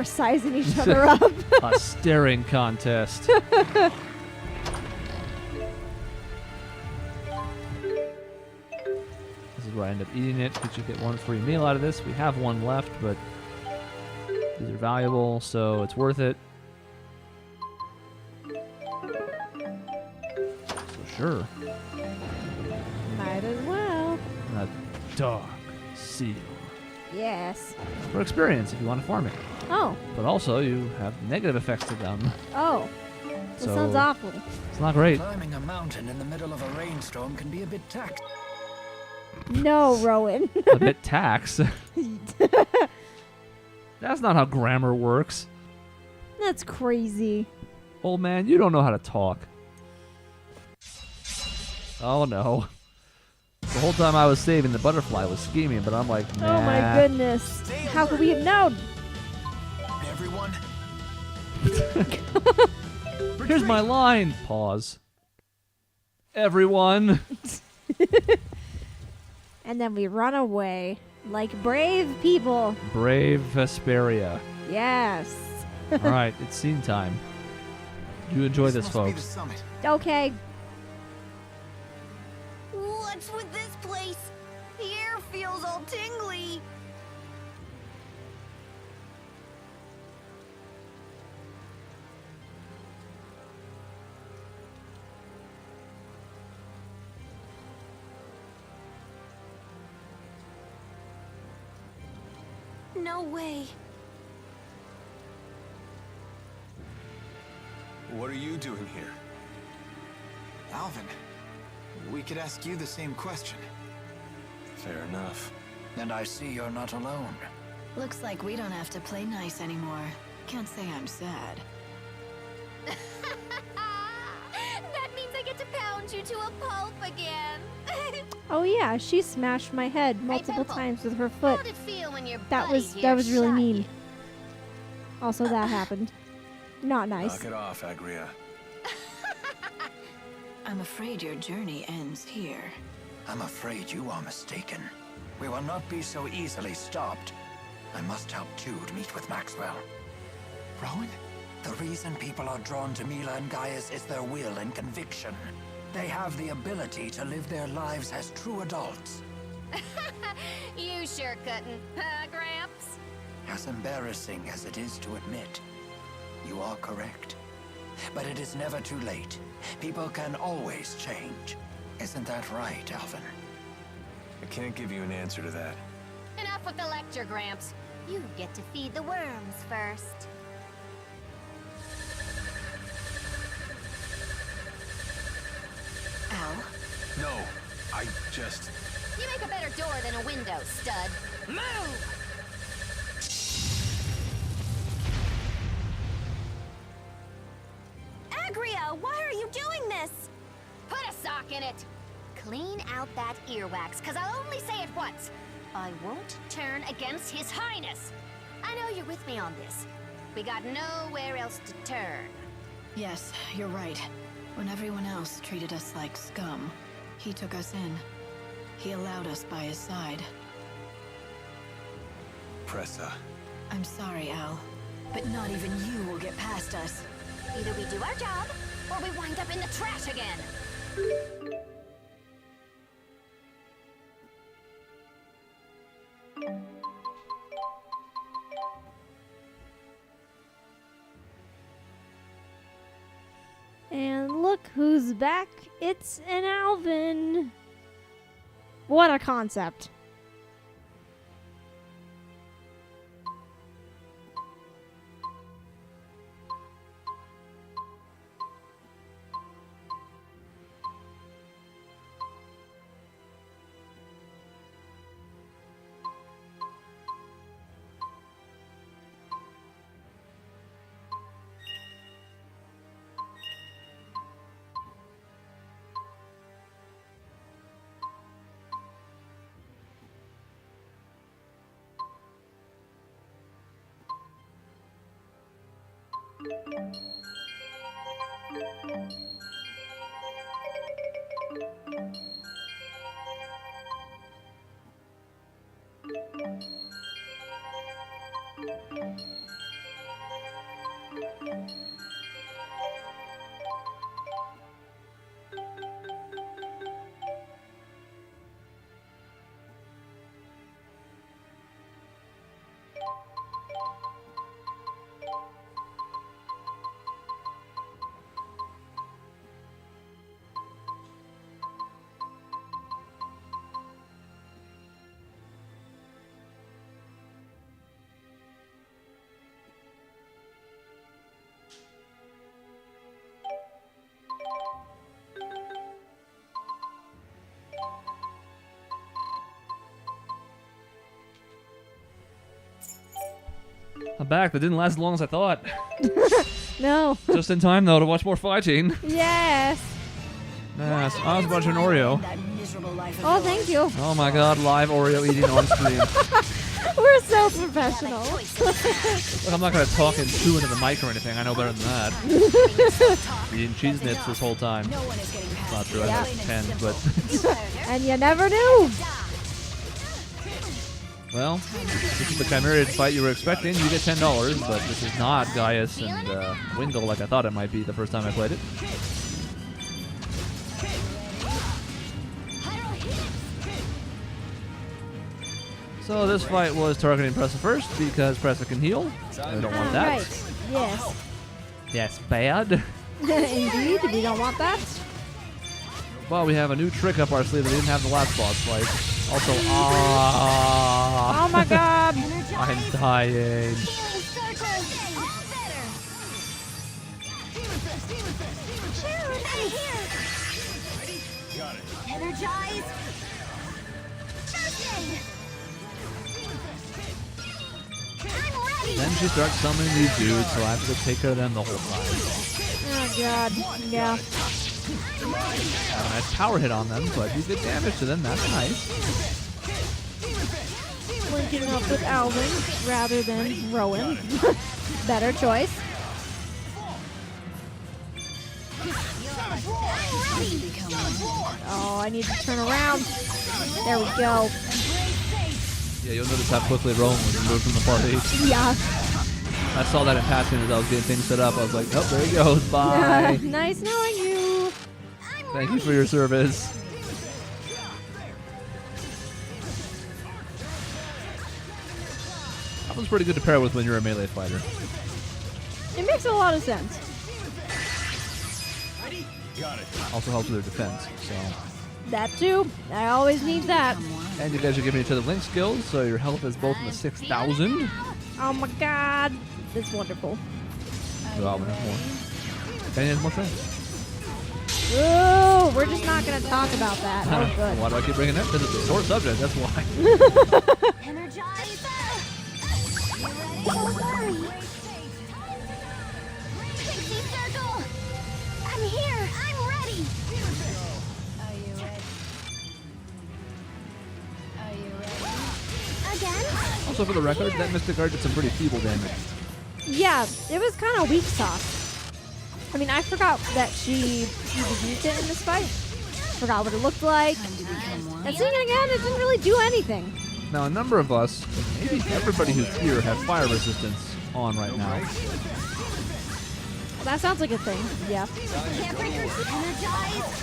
sizing each other up. A staring contest. This is where I end up eating it, because you get one free meal out of this. We have one left, but these are valuable, so it's worth it. So sure. Might as well. A dark seal. Yes. For experience, if you want to farm it. Oh. But also, you have negative effects to them. Oh. That So- sounds awful. It's not great. Climbing a mountain in the middle of a rainstorm can be a bit taxing. No, Rowan. A bit tax. That's not how grammar works. That's crazy. Old man, you don't know how to talk. Oh no. The whole time I was saving, the butterfly was scheming, but I'm like, nah. Oh my goodness. How could we have known? Everyone, Here's my line. Pause. Everyone. And then we run away like brave people. Brave Vesperia. Yes. All right, it's scene time. You enjoy this, must be the folks. summit. Okay. What's with this place? The air feels all tingly. No way. What are you doing here? Alvin, we could ask you the same question. Fair enough. And I see you're not alone. Looks like we don't have to play nice anymore. Can't say I'm sad. That means I get to pound you to a pulp again. Oh yeah, she smashed my head multiple Pimple. times with her foot. How'd it feel when your That buddy was here really shot mean. you? Also, that happened. Not nice. Knock it off, Agria. I'm afraid your journey ends here. I'm afraid you are mistaken. We will not be so easily stopped. I must help Jude meet with Maxwell. Rowan? The reason people are drawn to Mila and Gaius is their will and conviction. They have the ability to live their lives as true adults. You sure couldn't, huh, Gramps? As embarrassing as it is to admit, you are correct. But it is never too late. People can always change. Isn't that right, Alvin? I can't give you an answer to that. Enough with the lecture, Gramps. You get to feed the worms first. Al? No, I just... You make a better door than a window, stud. Move! Agria, why are you doing this? Put a sock in it. Clean out that earwax, because I'll only say it once. I won't turn against His Highness. I know you're with me on this. We got nowhere else to turn. Yes, you're right. When everyone else treated us like scum, he took us in. He allowed us by his side. Pressa. I'm sorry, Al, but not even you will get past us. Either we do our job, or we wind up in the trash again. And look who's back. It's an Alvin. What a concept. I'm back. That didn't last as long as I thought. No. Just in time, though, to watch more fighting. Yes. Yes, I was watching Oreo. That miserable life of Oh, yours. thank you. Oh my god, live Oreo eating on screen. We're so professional. Look, I'm not going to talk and chew into the mic or anything. I know better than that. Eating cheese nits this whole time. No one is getting past Not true, I Yeah. have 10, but... And you never knew. Well, this is the Chimeriad fight you were expecting. You get $10, but this is not Gaius and Windle like I thought it might be the first time I played it. So this fight was targeting Pressa first because Pressa can heal. I don't want that. Right. Yes. Yes, bad. Indeed, we don't want that. But we have a new trick up our sleeve that we didn't have the last boss fight. Also, Oh my god. I'm dying. Energize! Then she starts summoning these dudes, so I have to go take care of them the whole time. Oh god. Yeah. Have a nice power hit on them, so I do good damage to them. That's nice. Linking up with Alvin rather than Rowan. Better choice. Oh, I need to turn around. There we go. Yeah, you'll notice how quickly Rowan was removed from the party. Yeah. I saw that in passing as I was getting things set up. I was like, oh, there he goes. Bye. Nice knowing you. Thank you for your service. That was pretty good to pair with when you're a melee fighter. It makes a lot of sense. Also helps with their defense. So, That too. I always need that. and you guys are giving each other link skills, so your health is both in the 6,000. Oh my god. That's wonderful. Well, we have more. And he has more friends. Ooh, we're just not going to talk about that. Oh, good. Why do I keep bringing that? Because it's a sore subject. That's why. Energize! Don't worry. Pixie Circle! I'm here! I'm ready! Are you ready? Are you ready? Again? Also, for the record, that Mystic Guard did some pretty feeble damage. Yeah, it was kind of weak sauce. I mean, I forgot that she even used it in this fight. Forgot what it looked like. Time to become one. And seeing it again, it didn't really do anything. Now, a number of us, maybe everybody who's here, have fire resistance on right now. That sounds like a thing. Yeah. Energize!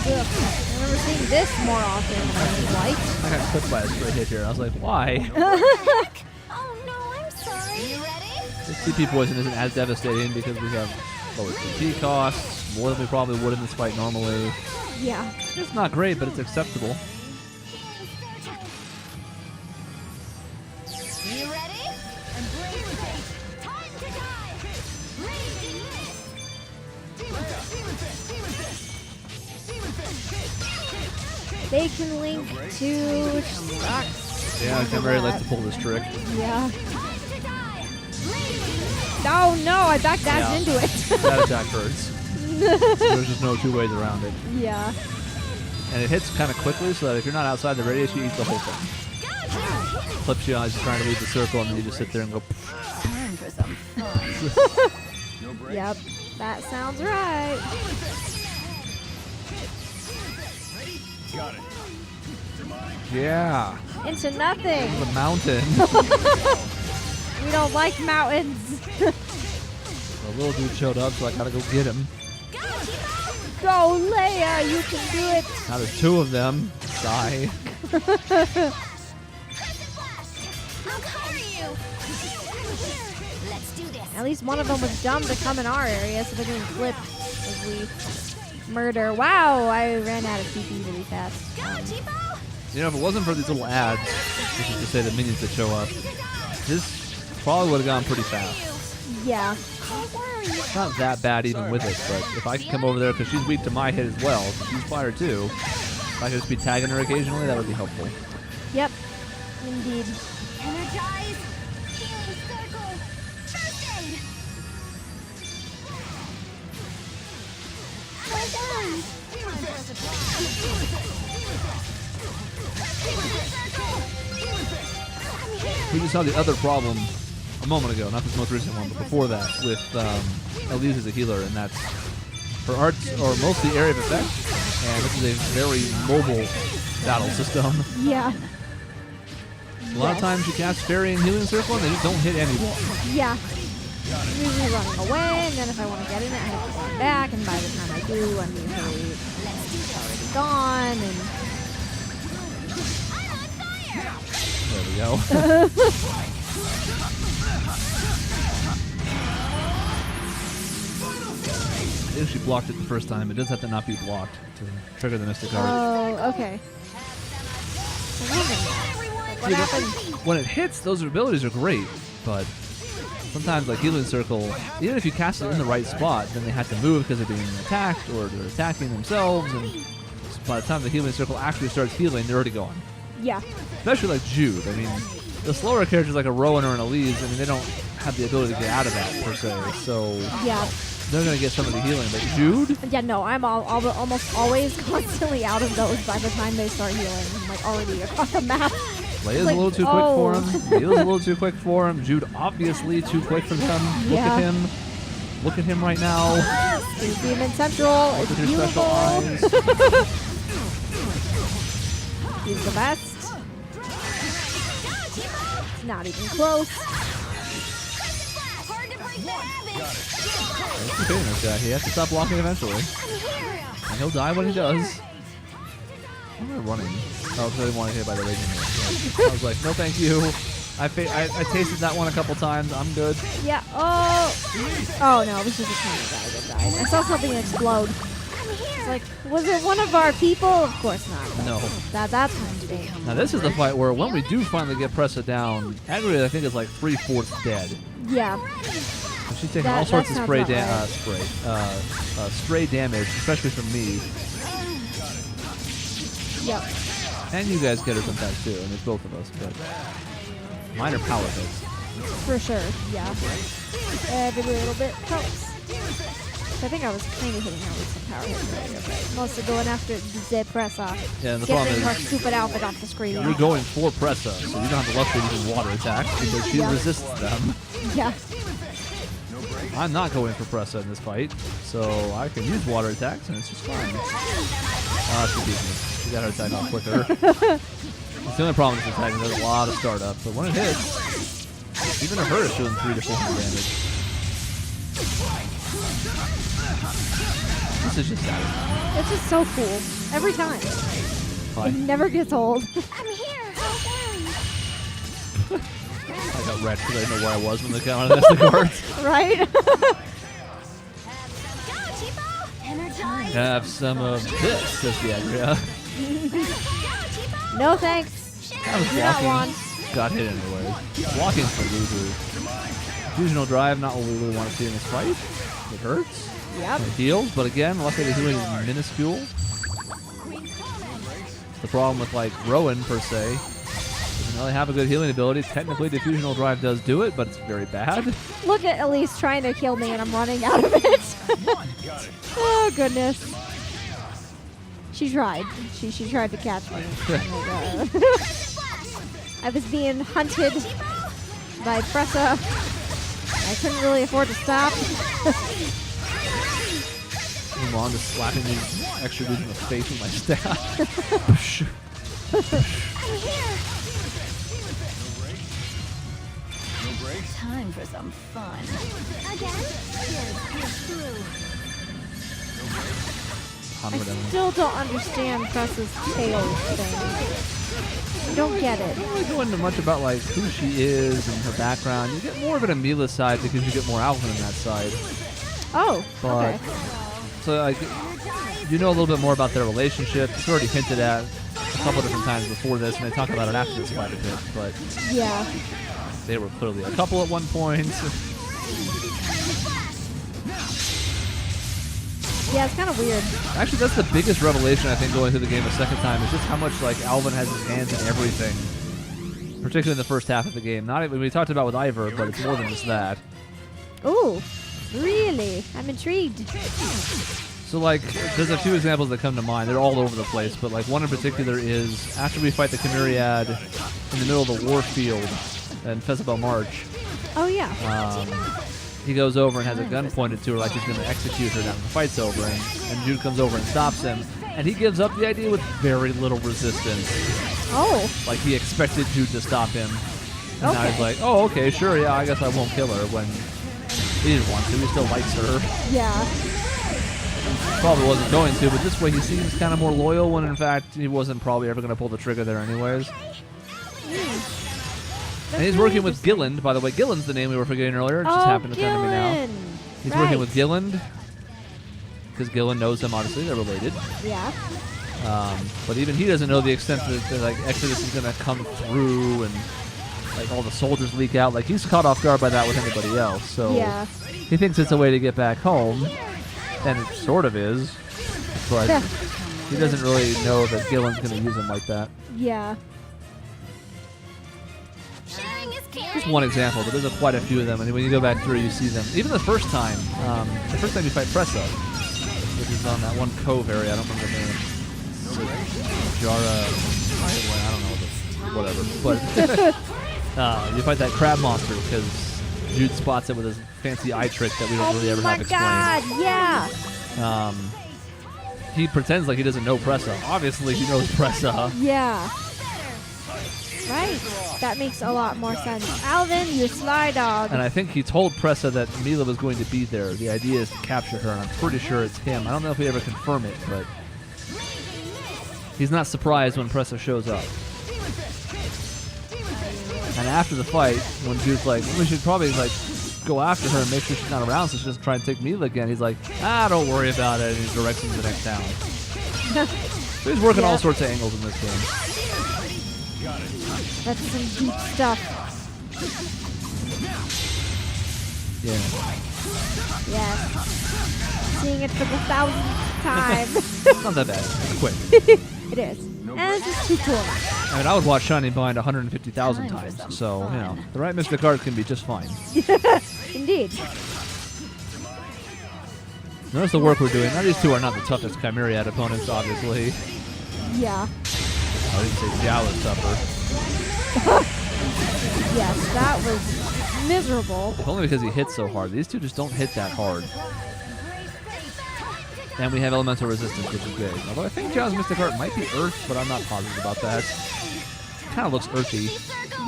Ugh. I remember seeing this more often than I would like. I got clipped by a straight hit here. I was like, why? Oh no, I'm sorry. You ready? This TP poison isn't as devastating because we have lower TP costs, more than we probably would in this fight normally. Yeah. It's not great, but it's acceptable. You ready? Embrace fate. Time to die. Raging They can link to, which sucks. Yeah, Chimeriad likes to pull this trick. Yeah. Oh no, I backed that Yeah. into it. That attack hurts. There's just no two ways around it. Yeah. And it hits kind of quickly so that if you're not outside the radius, you eat the whole thing. Clips you as you're trying to leave the circle, and then you just sit there and go. Time for some fun. Yep. That sounds right. Yeah, Into nothing. the mountain. We don't like mountains. The little dude showed up, so I gotta go get him. Go, Leia, you can do it. Now there's two of them. Die. I'll cover you. Let's do this. At least one of them was dumb to come in our area, so they're getting flipped as we murder. Wow, I ran out of TP really fast. Go, Tipo. You know, if it wasn't for these little ads, which is to say the minions that show up, this probably would have gone pretty fast. Yeah. Don't worry. It's not that bad even with it, but if I could come over there, because she's weak to my hit as well, she's fire too, if I could just be tagging her occasionally, that would be helpful. Yep. Indeed. Energize. We just saw the other problem a moment ago, not this most recent one, but before that, with Elise as a healer, and that's her arts are mostly area of effect, and this is a very mobile battle system. Yeah. A lot of times you cast Fairy and Healing Circle, and they just don't hit anyone. Yeah. I'm usually running away, and then if I want to get in it, I have to run back, and by the time I do, I'm usually already gone, and... There we go. I think she blocked it the first time. It does have to not be blocked to trigger the Mystic Art. Oh, okay. What happened? When it hits, those abilities are great, but sometimes, like Healing Circle, even if you cast it in the right spot, then they have to move because they're being attacked or they're attacking themselves, and by the time the Healing Circle actually starts healing, they're already gone. Yeah. Especially like Jude. I mean, the slower characters like a Rowan or an Elise, I mean, they don't have the ability to get out of that, per se, so Yeah. they're going to get some of the healing. But Jude? Yeah, no, I'm almost always constantly out of those by the time they start healing. I'm like already across the map. Leia's Like, a little too quick for him. Leia's a little too quick for him. Jude obviously too quick for them. Look Yeah. at him. Look at him right now. Demon Central. It's With your special beautiful. eyes. He's the best. It's not even close. He's defeating this guy. He has to stop blocking eventually. And he'll die when he does. Why am I running? Oh, because I didn't want to get hit by the raging horse. I was like, no thank you. I tasted that one a couple times. I'm good. Yeah. Oh. Oh no, this is a tiny guy that died. I saw something explode. It's like, was it one of our people? Of course not. No. That's times big. Now this is the fight where when we do finally get Pressa down, Agri I think is like 3/4 dead. Yeah. So she's taking all sorts of sounds stray about stray damage, especially from me. Yep. And you guys get her sometimes too, and it's both of us, but minor power hits. For sure. Yeah. Every little bit helps. I think I was kind of hitting her with some power hits earlier, but mostly going after the Pressa. Yeah, and the problem Getting her is stupid outfit off the screen. you're going for Pressa, so you don't have the luxury of using water attacks because she resists them. Yeah. I'm not going for Pressa in this fight, so I can use water attacks, and it's just fine. She beat me. She got her attack off quicker. It's the only problem with this attack is there's a lot of startup, but when it hits, even to her it's doing 300 to 400 damage. This is just satisfying. It's just so cool. Every time. Hi. It never gets old. I'm here. Don't worry. I got wrecked because I didn't know where I was when they came out of the guards. Right? Go, Tipo! Energize. Have some of this, says the Agria. Go, Tipo! No thanks. I was Do not want. blocking. Got hit anyway. Blocking's for losers. Fusional drive, not what we really want to see in this fight. It hurts. Yep. It heals, but again, luckily the healing is minuscule. The problem with like Rowan per se doesn't really have a good healing ability. Technically, the fusional drive does do it, but it's very bad. Look at Elise trying to kill me and I'm running out of it. Oh, goodness. She tried. She tried to catch me. I was being hunted by Pressa. I couldn't really afford to stop. I'm on just slapping these extra dudes in the face with my staff. Time for some fun. Again? You're through. I still don't understand Pressa's tail thing. I don't get it. I don't really go into much about like who she is and her background. You get more of an Amila side because you get more Alvin on that side. Oh, But okay. so like you know a little bit more about their relationship. It's already hinted at a couple different times before this, and they talk about it after this fight a bit. But Yeah. they were clearly a couple at one point. Yeah, it's kind of weird. Actually, that's the biggest revelation I think going through the game a second time is just how much like Alvin has his hands in everything, particularly in the first half of the game. Not even we talked about with Ivor, but it's more than just that. Ooh, really? I'm intrigued. So, like, there's a few examples that come to mind. They're all over the place, but, like, one in particular is after we fight the Chimeriad in the middle of the war field in Fezabel March, Oh yeah. he goes over and has a gun pointed to her like he's going to execute her now the fight's over, and Jude comes over and stops him, and he gives up the idea with very little resistance. Oh. Like, he expected Jude to stop him, and now he's Okay. like, oh, okay, sure, yeah, I guess I won't kill her, when he didn't want to. He still likes her. Yeah. Probably wasn't going to, but this way he seems kind of more loyal when in fact he wasn't probably ever going to pull the trigger there anyways. And he's working with Gilland, by the way. Gilland's the name we were forgetting earlier. It just happened to come to me now. Gilland. He's Right. working with Gilland because Gilland knows him, obviously. They're related. Yeah. But even he doesn't know the extent that like Exodus is going to come through and like all the soldiers leak out. Like, he's caught off guard by that with anybody else. So Yeah. he thinks it's a way to get back home. And it sort of is, but he doesn't really know that Gillen's going to use him like that. Yeah. Just one example, but there's quite a few of them. And when you go back through, you see them. Even the first time you fight Pressa, which is on that one cove area. I don't remember the name. Jara, I don't know, whatever. But you fight that crab monster because Jude spots it with his fancy eye trick that we don't really ever have explained. Oh my god, yeah. He pretends like he doesn't know Pressa. Obviously, he knows Pressa. Yeah. Right. That makes a lot more sense. Alvin, you sly dog. And I think he told Pressa that Mila was going to be there. The idea is to capture her, and I'm pretty sure it's him. I don't know if we ever confirm it, but he's not surprised when Pressa shows up. And after the fight, when Jude's like, we should probably like go after her and make sure she's not around so she doesn't try and take Mila again, he's like, don't worry about it, and he directs him to the next town. So he's working all sorts of angles in this game. That's some deep stuff. Yeah. Yes. Seeing it for the 1,000th time. It's not that bad. It's quick. It is. And it's just too cool. I mean, I would watch Shining Blind 150,000 times, so, you know, the right Mystic Art can be just fine. Indeed. Notice the work we're doing. Now, these two are not the toughest Chimeriad opponents, obviously. Yeah. I didn't say Xiao is tougher. Yes, that was miserable. If only because he hits so hard. These two just don't hit that hard. And we have elemental resistance, which is big. Although I think Xiao's Mystic Art might be Earth, but I'm not positive about that. Kind of looks earthy.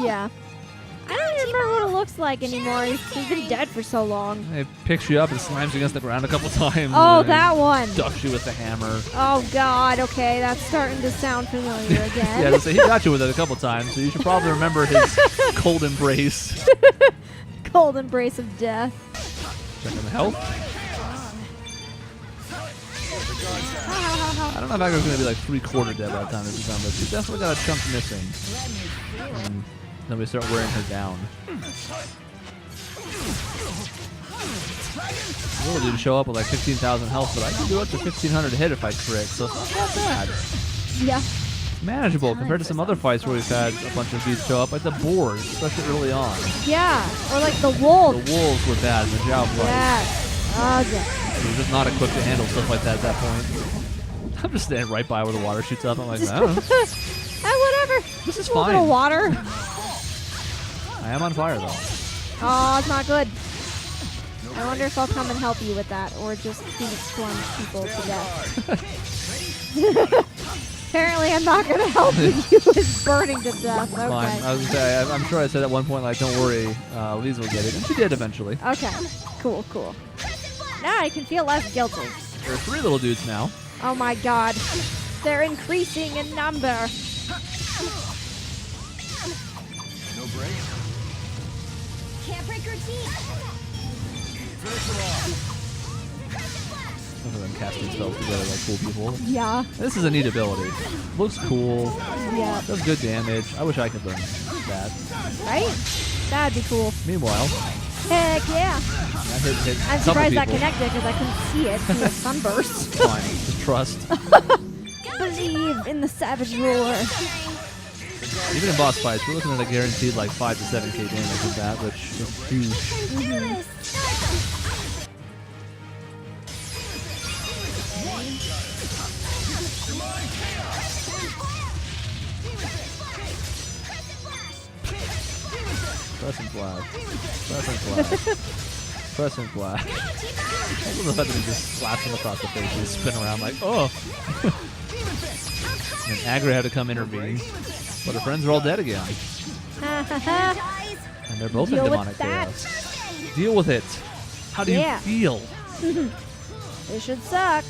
Yeah. I don't even remember what it looks like anymore. He's been dead for so long. It picks you up and slams you against the ground a couple times. Oh, and that one. ducks you with the hammer. Oh, God. Okay, that's starting to sound familiar again. Yeah, so he got you with it a couple times, so you should probably remember his cold embrace. Cold embrace of death. Checking the health. I don't know if Aggro's going to be like 3/4 dead by the time this is done, but she's definitely got a chunk missing. And then we start wearing her down. Little dude show up with like 15,000 health, but I can do up to 1,500 hit if I crit, so it's not that bad. Yeah. Manageable compared to some other fights where we've had a bunch of dudes show up, like the boars, especially early on. Yeah. Or like the wolf. The wolves were bad in the Zhao fight. Yes. Okay. We were just not equipped to handle stuff like that at that point. I'm just standing right by where the water shoots up. I'm like, I don't know. Whatever. This is A little bit fine. of water. I am on fire, though. Oh, it's not good. I wonder if I'll come and help you with that, or just Phoenix Storm people to death. Apparently, I'm not going to help you with burning to death. Okay. Fine. I was gonna say, I'm sure I said at one point, like, don't worry, Lise will get it. And she did eventually. Okay. Cool, cool. Now I can feel less guilty. There are 3 little dudes now. Oh my god. They're increasing in number. No break? Can't break your teeth. Both of them casting spells together like cool people. Yeah. This is a neat ability. Looks cool. Yeah. Does good damage. I wish I could learn that. Right? That'd be cool. Meanwhile, Heck yeah. that hit I'm a couple surprised that people. connected because I couldn't see it through a sunburst. Fine. Just trust. Believe in the savage roar. Even in boss fights, we're looking at a guaranteed like 5 to 7k damage with that, which is huge. Press and flash. Press and flash. Press and flash. I love the fact that he just slaps him across the face and just spin around like, oh! And Agra had to come intervene. But her friends are all dead again. And they're both in Deal with demonic that. chaos. Deal with it. How do you Yeah. feel? It should suck.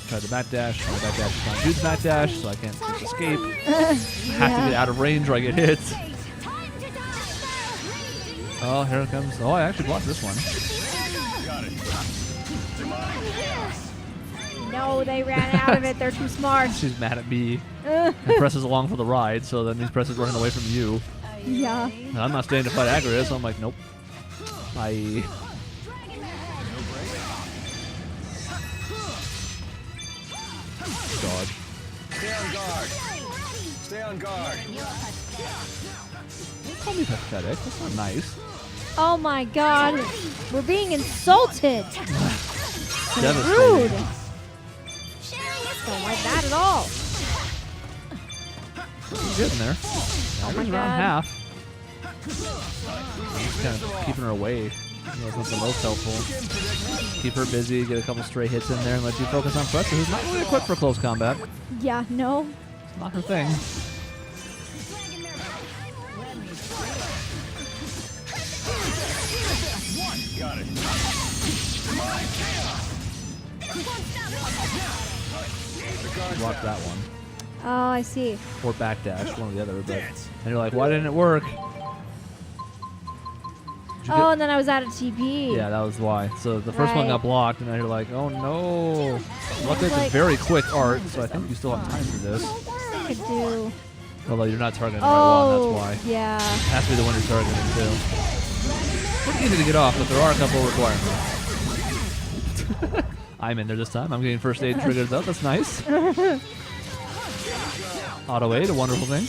Try the backdash. My backdash is not Jude's backdash, so I can't just escape. I have to get out of range or I get hit. Oh, here it comes. Oh, I actually blocked this one. No, they ran out of it. They're too smart. She's mad at me. And presses along for the ride, so then these presses running away from you. Yeah. And I'm not staying to fight Agra, so I'm like, nope. Bye. Dodge. Stay on guard. Stay on guard. Don't call me pathetic. That's not nice. Oh my god. We're being insulted. Devastating. Rude. Don't like that at all. She's getting there. Agra's around God. half. I'm just kind of keeping her away. That's not the most helpful. Keep her busy, get a couple stray hits in there, and let you focus on Pressa, who's not really equipped for close combat. Yeah, no. It's not her thing. Got it. Block that one. Oh, I see. Or backdash, one or the other. But and you're like, why didn't it work? Did you Oh, and then I was out of TP. yeah, that was why. So the first one Right. got blocked, and then you're like, oh no. Luckily, it's a like- very quick art, so I think you still have time for this. I could do. Although you're not targeting the right one, Oh, that's why. yeah. It has to be the one you're targeting, too. Pretty easy to get off, but there are a couple requirements. I'm in there this time. I'm getting first aid triggered, though. That's nice. Auto aid, a wonderful thing.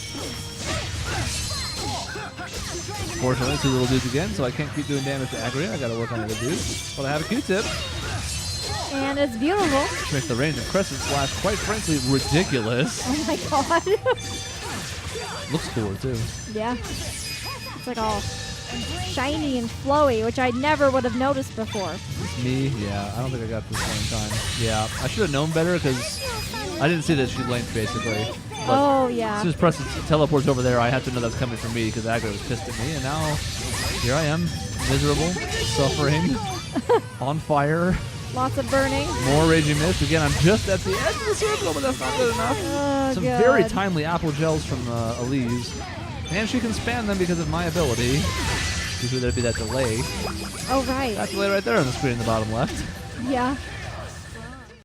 Fortunately, two little dudes again, so I can't keep doing damage to Agra. I gotta work on the other dudes. But I have a Q-tip, And it's beautiful. which makes the range of Crescent Slash, quite frankly, ridiculous. Oh my god. Looks cooler, too. Yeah. It's like all shiny and flowy, which I never would have noticed before. It's me? Yeah, I don't think I got this one time. Yeah, I should have known better, because I didn't see that she linked, basically. But Oh, as yeah. soon as Preston teleports over there, I have to know that's coming from me because Agra was pissed at me, and now here I am, miserable, suffering, on fire, Lots of burning. more raging mist. Again, I'm just at the edge of the circle, but that's not good enough. Oh, Some God. very timely apple gels from Elise, and she can spam them because of my ability. Usually there'd be that delay. Oh, right. That delay right there on the screen in the bottom left. Yeah.